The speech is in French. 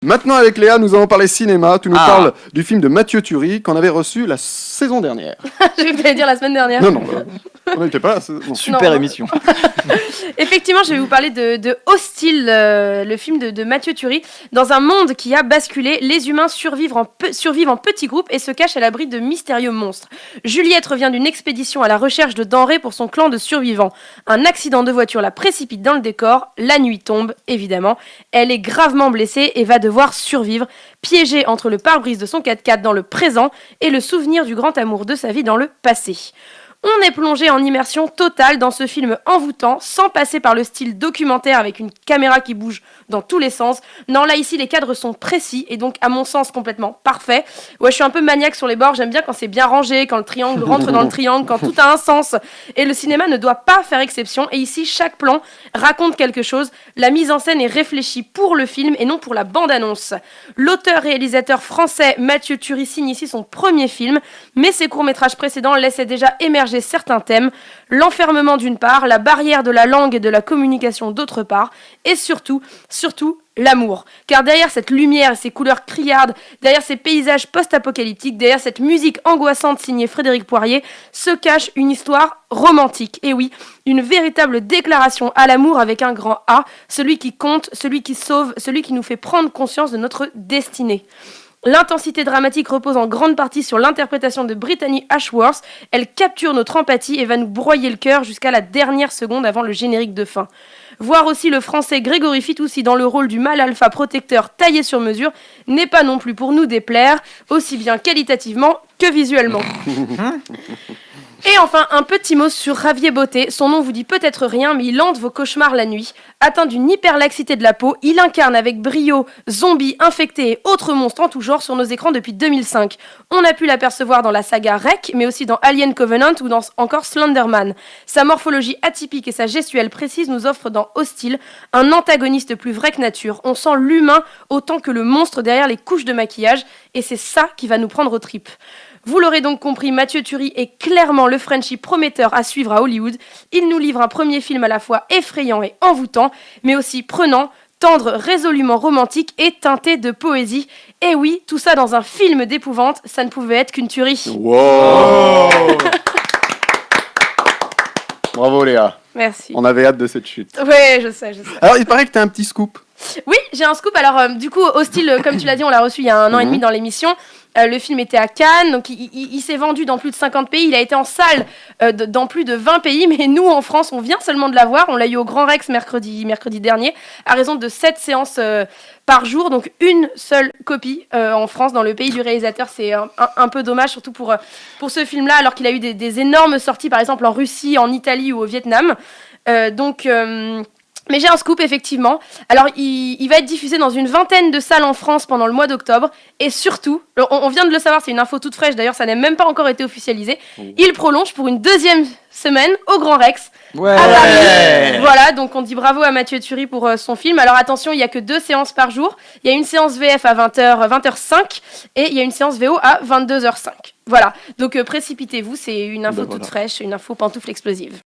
Maintenant, avec Léa, nous allons parler cinéma. Tu nous parles du film de Mathieu Turi qu'on avait reçu la saison dernière. Je vais dire la semaine dernière. Non, on n'était pas là. Super émission. Effectivement, je vais vous parler de Hostile, le film de Mathieu Turi. Dans un monde qui a basculé, les humains survivent en petits groupes et se cachent à l'abri de mystérieux monstres. Juliette revient d'une expédition à la recherche de denrées pour son clan de survivants. Un accident de voiture la précipite dans le décor. La nuit tombe, évidemment. Elle est gravement blessée et va devoir survivre, piégée entre le pare-brise de son 4x4 dans le présent et le souvenir du grand amour de sa vie dans le passé. On est plongé en immersion totale dans ce film envoûtant, sans passer par le style documentaire avec une caméra qui bouge dans tous les sens. Non, là, ici, les cadres sont précis et donc, à mon sens, complètement parfaits. Ouais, je suis un peu maniaque sur les bords. J'aime bien quand c'est bien rangé, quand le triangle rentre dans le triangle, quand tout a un sens. Et le cinéma ne doit pas faire exception. Et ici, chaque plan raconte quelque chose. La mise en scène est réfléchie pour le film et non pour la bande-annonce. L'auteur-réalisateur français Mathieu Turi signe ici son premier film, mais ses courts-métrages précédents laissaient déjà émerger certains thèmes, l'enfermement d'une part, la barrière de la langue et de la communication d'autre part, et surtout, l'amour. Car derrière cette lumière et ces couleurs criardes, derrière ces paysages post-apocalyptiques, derrière cette musique angoissante signée Frédéric Poirier, se cache une histoire romantique. Et oui, une véritable déclaration à l'amour avec un grand A, celui qui compte, celui qui sauve, celui qui nous fait prendre conscience de notre destinée. L'intensité dramatique repose en grande partie sur l'interprétation de Brittany Ashworth. Elle capture notre empathie et va nous broyer le cœur jusqu'à la dernière seconde avant le générique de fin. Voir aussi le français Grégory Fitoussi dans le rôle du mâle alpha protecteur taillé sur mesure n'est pas non plus pour nous déplaire, aussi bien qualitativement que visuellement. Et enfin, un petit mot sur Javier Botet. Son nom vous dit peut-être rien, mais il hante vos cauchemars la nuit. Atteint d'une hyperlaxité de la peau, il incarne avec brio zombies, infectés et autres monstres en tout genre sur nos écrans depuis 2005. On a pu l'apercevoir dans la saga REC, mais aussi dans Alien Covenant ou dans encore Slenderman. Sa morphologie atypique et sa gestuelle précise nous offrent dans Hostile un antagoniste plus vrai que nature. On sent l'humain autant que le monstre derrière les couches de maquillage, et c'est ça qui va nous prendre aux tripes. Vous l'aurez donc compris, Mathieu Turi est clairement le Frenchie prometteur à suivre à Hollywood. Il nous livre un premier film à la fois effrayant et envoûtant, mais aussi prenant, tendre, résolument romantique et teinté de poésie. Et oui, tout ça dans un film d'épouvante, ça ne pouvait être qu'une tuerie. Wow. Bravo Léa. Merci. On avait hâte de cette chute. Ouais, je sais. Alors, il paraît que t'as un petit scoop. Oui, j'ai un scoop. Alors, du coup, Hostile, comme tu l'as dit, on l'a reçu il y a 1 an et demi dans l'émission. Le film était à Cannes, donc il s'est vendu dans plus de 50 pays. Il a été en salle dans plus de 20 pays, mais nous, en France, on vient seulement de la voir. On l'a eu au Grand Rex mercredi dernier, à raison de 7 séances par jour, donc une seule copie en France, dans le pays du réalisateur. C'est un peu dommage, surtout pour ce film-là, alors qu'il a eu des énormes sorties, par exemple en Russie, en Italie ou au Vietnam. Mais j'ai un scoop, effectivement. Alors, il va être diffusé dans une 20aine de salles en France pendant le mois d'octobre. Et surtout, on vient de le savoir, c'est une info toute fraîche, d'ailleurs, ça n'a même pas encore été officialisé. Il prolonge pour une 2e semaine au Grand Rex. Ouais. À Paris. Voilà, donc on dit bravo à Mathieu Turi pour son film. Alors attention, il n'y a que 2 séances par jour. Il y a une séance VF à 20h05 et il y a une séance VO à 22h05. Voilà, donc précipitez-vous, c'est une info toute fraîche, une info pantoufle explosive.